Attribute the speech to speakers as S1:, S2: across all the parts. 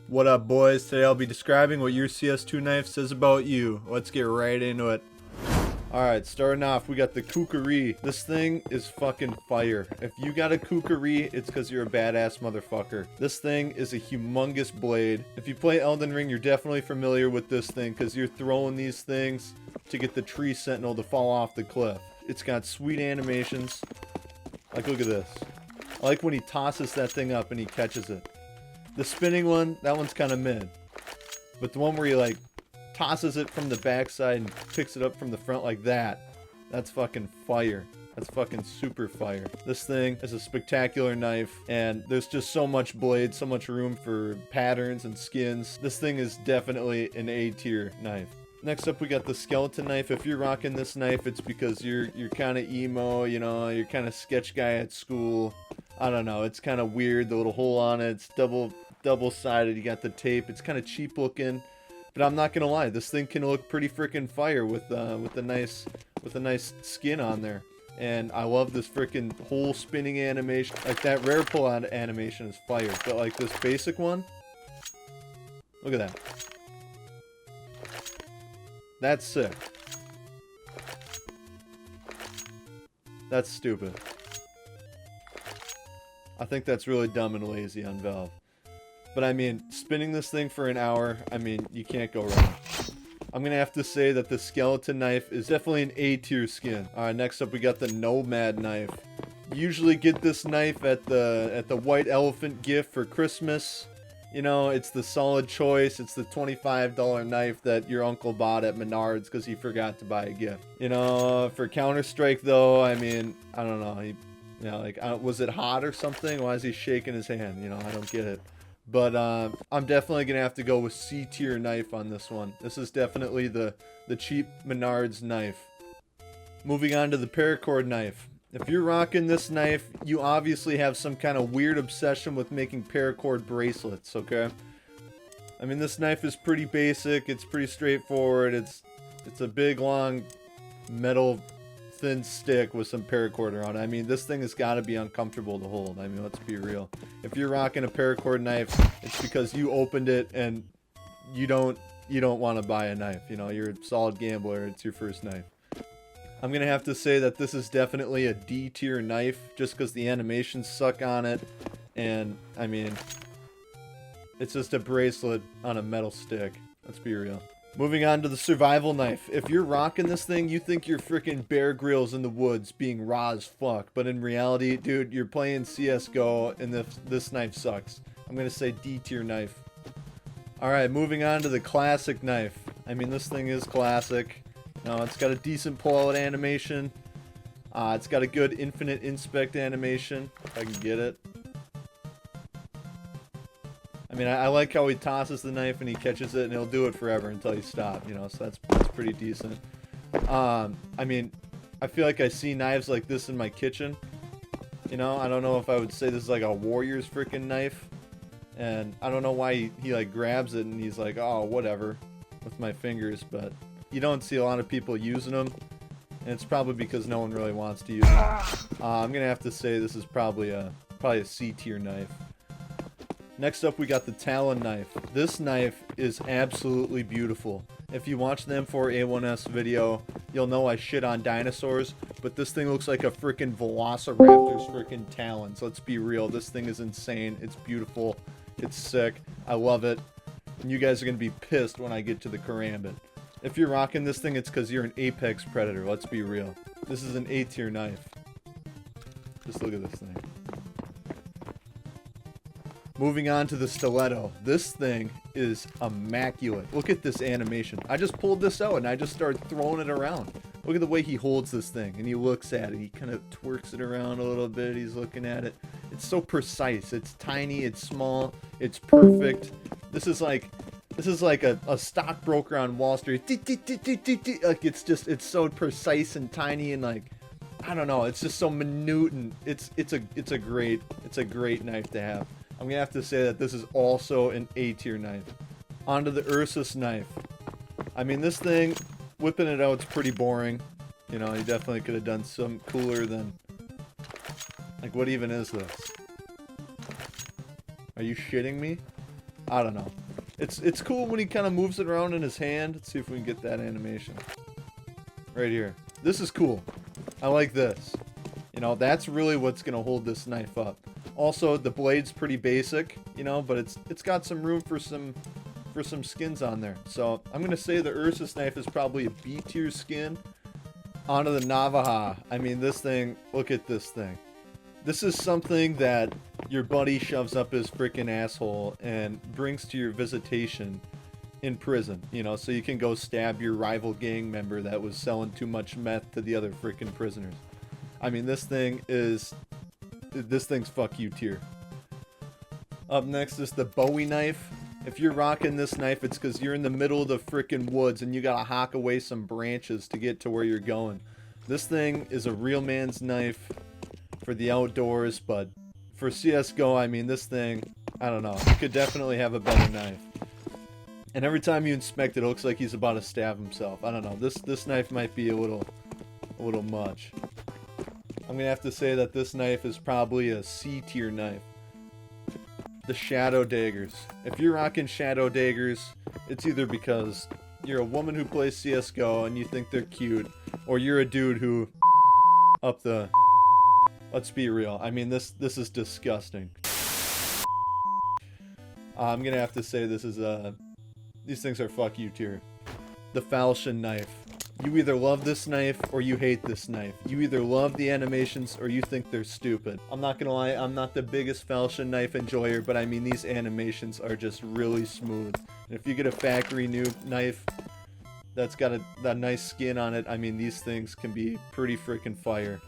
S1: What up, boys? Today I'll be describing what your CS2 knife says about you. Let's get right into it. Alright, starting off, we got the Kukri. This thing is fucking fire. If you got a Kukri, it's because you're a badass motherfucker. This thing is a humongous blade. If you play Elden Ring, you're definitely familiar with this thing because you're throwing these things to get the tree sentinel to fall off the cliff. It's got sweet animations. Like, look at this. I like when he tosses that thing up and he catches it. The spinning one, that one's kind of mid. But the one where he, like, tosses it from the backside and picks it up from the front like that, that's fucking fire. That's fucking super fire. This thing is a spectacular knife, and there's just so much blade, so much room for patterns and skins. This thing is definitely an A-tier knife. Next up, we got the skeleton knife. If you're rocking this knife, it's because you're kind of emo, you know, you're kind of sketch guy at school. I don't know, it's kind of weird, the little hole on it, it's double-sided, you got the tape, it's kind of cheap looking, but I'm not gonna lie, this thing can look pretty freaking fire with a nice skin on there. And I love this freaking whole spinning animation. Like, that rare pull-out animation is fire, but like this basic one, look at that. That's sick. That's stupid. I think that's really dumb and lazy on Valve. But I mean, spinning this thing for an hour, I mean, you can't go wrong. I'm gonna have to say that the skeleton knife is definitely an A-tier skin. Alright, next up we got the Nomad knife. You usually get this knife at the White Elephant gift for Christmas. You know, it's the solid choice. It's the $25 knife that your uncle bought at Menards because he forgot to buy a gift. You know, for Counter-Strike though, I mean, I don't know. You know, like, was it hot or something? Why is he shaking his hand? You know, I don't get it. But I'm definitely going to have to go with C-tier knife on this one. This is definitely the cheap Menards knife. Moving on to the paracord knife. If you're rocking this knife, you obviously have some kind of weird obsession with making paracord bracelets, okay? I mean, this knife is pretty basic. It's pretty straightforward. It's a big, long, metal thin stick with some paracord around it. I mean, this thing has got to be uncomfortable to hold. I mean, let's be real. If you're rocking a paracord knife, it's because you opened it and you don't want to buy a knife. You know, you're a solid gambler. It's your first knife. I'm gonna have to say that this is definitely a D-tier knife just because the animations suck on it, and I mean, it's just a bracelet on a metal stick. Let's be real. Moving on to the survival knife. If you're rocking this thing, you think you're freaking Bear Grylls in the woods being raw as fuck. But in reality, dude, you're playing CSGO and this knife sucks. I'm going to say D-tier knife. Alright, moving on to the classic knife. I mean, this thing is classic. No, it's got a decent pull-out animation. It's got a good infinite inspect animation, if I can get it. I mean, I like how he tosses the knife and he catches it and he'll do it forever until you stop, you know, so that's pretty decent. I mean, I feel like I see knives like this in my kitchen. You know, I don't know if I would say this is like a warrior's freaking knife. And I don't know why he like grabs it and he's like, oh, whatever, with my fingers, but you don't see a lot of people using them. And it's probably because no one really wants to use them. I'm going to have to say this is probably a C-tier knife. Next up, we got the Talon knife. This knife is absolutely beautiful. If you watch the M4A1S video, you'll know I shit on dinosaurs, but this thing looks like a freaking velociraptor's freaking talons. Let's be real, this thing is insane. It's beautiful. It's sick. I love it. And you guys are going to be pissed when I get to the karambit. If you're rocking this thing, it's because you're an apex predator. Let's be real. This is an A-tier knife. Just look at this thing. Moving on to the stiletto. This thing is immaculate. Look at this animation. I just pulled this out and I just started throwing it around. Look at the way he holds this thing and he looks at it. He kind of twerks it around a little bit. He's looking at it. It's so precise. It's tiny. It's small. It's perfect. This is like a stockbroker on Wall Street. Like, it's so precise and tiny and, like, I don't know. It's just so minute, and it's a great knife to have. I'm gonna have to say that this is also an A-tier knife. Onto the Ursus knife. I mean, this thing, whipping it out, it's pretty boring. You know, you definitely could have done some cooler than... Like, what even is this? Are you shitting me? I don't know. It's cool when he kind of moves it around in his hand. Let's see if we can get that animation. Right here. This is cool. I like this. You know, that's really what's going to hold this knife up. Also, the blade's pretty basic, you know, but it's got some room for some skins on there. So, I'm going to say the Ursus knife is probably a B tier skin. Onto the Navaja. I mean, this thing, look at this thing. This is something that your buddy shoves up his freaking asshole and brings to your visitation in prison, you know, so you can go stab your rival gang member that was selling too much meth to the other freaking prisoners. I mean, this thing's fuck you tier. Up next is the Bowie knife. If you're rocking this knife, it's because you're in the middle of the freaking woods and you gotta hawk away some branches to get to where you're going. This thing is a real man's knife for the outdoors, but for CSGO, I mean, this thing, I don't know, you could definitely have a better knife. And every time you inspect it, it looks like he's about to stab himself. I don't know, this knife might be a little much. I'm gonna have to say that this knife is probably a C tier knife. The Shadow Daggers. If you're rocking Shadow Daggers, it's either because you're a woman who plays CSGO and you think they're cute, or you're a dude who up the... Let's be real. I mean, this is disgusting. I'm gonna have to say this is these things are fuck you tier. The Falchion knife. You either love this knife or you hate this knife. You either love the animations or you think they're stupid. I'm not gonna lie, I'm not the biggest Falchion knife enjoyer, but I mean, these animations are just really smooth. And if you get a factory new knife that's got a nice skin on it, I mean, these things can be pretty freaking fire.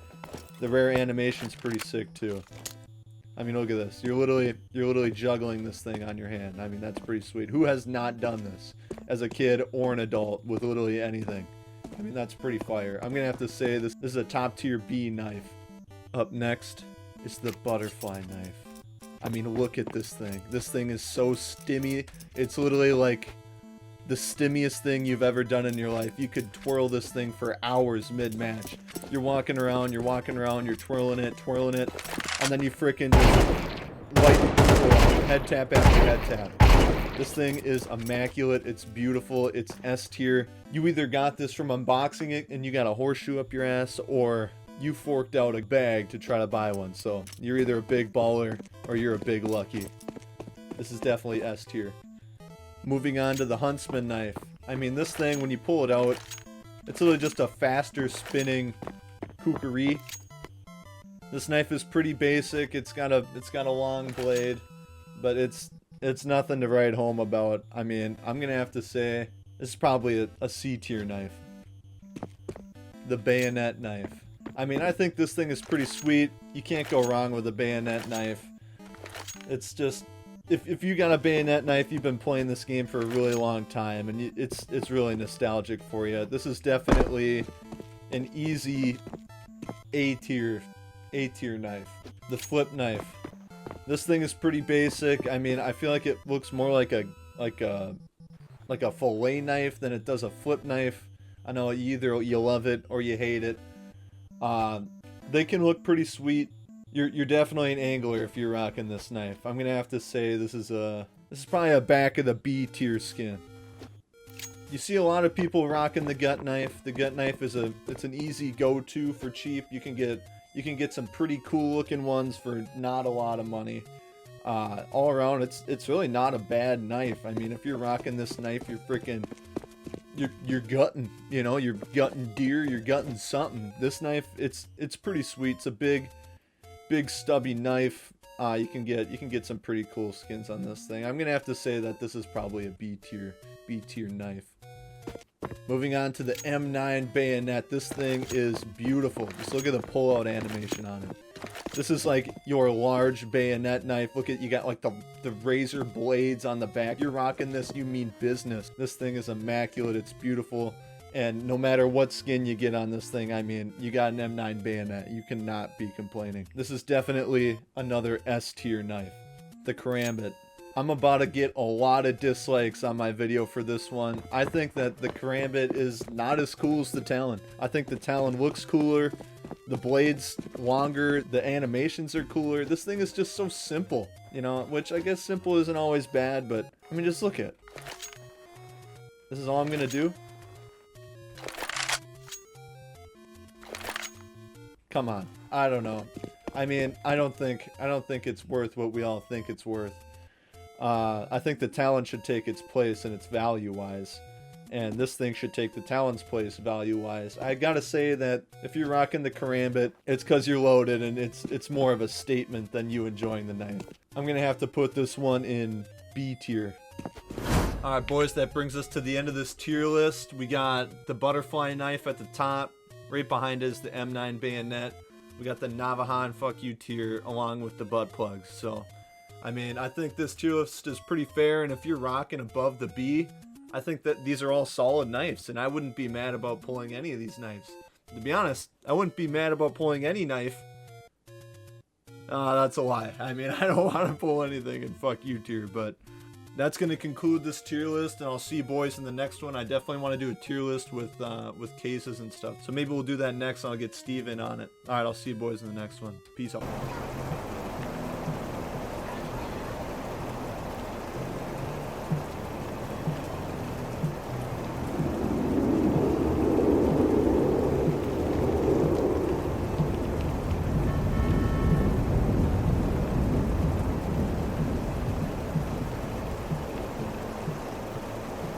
S1: The rare animation's pretty sick too. I mean, look at this. You're literally juggling this thing on your hand. I mean, that's pretty sweet. Who has not done this as a kid or an adult with literally anything? I mean, that's pretty fire. I'm gonna have to say this is a top tier B knife. Up next is the butterfly knife. I mean, look at this thing. This thing is so stimmy. It's literally like the stimmiest thing you've ever done in your life. You could twirl this thing for hours mid-match. You're walking around, you're twirling it, and then you freaking just head tap after head tap. This thing is immaculate, it's beautiful, it's S tier. You either got this from unboxing it and you got a horseshoe up your ass, or you forked out a bag to try to buy one. So you're either a big baller or you're a big lucky. This is definitely S tier. Moving on to the Huntsman knife. I mean, this thing, when you pull it out, it's literally just a faster spinning kukri. This knife is pretty basic. It's got a long blade, but it's nothing to write home about. I mean, I'm gonna have to say this is probably a C tier knife. The bayonet knife. I mean, I think this thing is pretty sweet. You can't go wrong with a bayonet knife. It's just, if you got a bayonet knife, you've been playing this game for a really long time, and it's really nostalgic for you. This is definitely an easy A tier knife. The flip knife. This thing is pretty basic. I mean, I feel like it looks more like a fillet knife than it does a flip knife. I know either you love it or you hate it. They can look pretty sweet. You're definitely an angler if you're rocking this knife. I'm gonna have to say this is probably a back of the B tier skin. You see a lot of people rocking the gut knife. The gut knife is it's an easy go-to for cheap. You can get some pretty cool looking ones for not a lot of money. All around, it's really not a bad knife. I mean, if you're rocking this knife, you're gutting, you know, you're gutting deer, you're gutting something. This knife, it's pretty sweet. It's a big stubby knife. You can get some pretty cool skins on this thing. I'm gonna have to say that this is probably a B tier knife. Moving on to the M9 bayonet. This thing is beautiful. Just look at the pull-out animation on it. This is like your large bayonet knife. Look at, you got like the razor blades on the back. You're rocking this, you mean business. This thing is immaculate. It's beautiful. And no matter what skin you get on this thing, I mean, you got an M9 bayonet. You cannot be complaining. This is definitely another S tier knife. The Karambit. I'm about to get a lot of dislikes on my video for this one. I think that the Karambit is not as cool as the Talon. I think the Talon looks cooler. The blade's longer, the animations are cooler. This thing is just so simple, you know, which I guess simple isn't always bad, but I mean, just look at it. This is all I'm gonna do. Come on. I don't know. I mean, I don't think it's worth what we all think it's worth. I think the Talon should take its place in its value-wise. And this thing should take the Talon's place value-wise. I gotta say that if you're rocking the Karambit, it's because you're loaded, and it's more of a statement than you enjoying the knife. I'm gonna have to put this one in B tier. Alright boys, that brings us to the end of this tier list. We got the butterfly knife at the top. Right behind is the M9 bayonet. We got the Navajo and Fuck You tier along with the butt plugs. So, I mean, I think this tier list is pretty fair, and if you're rocking above the B, I think that these are all solid knives, and I wouldn't be mad about pulling any of these knives. To be honest, I wouldn't be mad about pulling any knife. That's a lie. I mean, I don't want to pull anything in Fuck You tier, but that's going to conclude this tier list, and I'll see you boys in the next one. I definitely want to do a tier list with cases and stuff, so maybe we'll do that next, and I'll get Steve in on it. Alright, I'll see you boys in the next one. Peace out.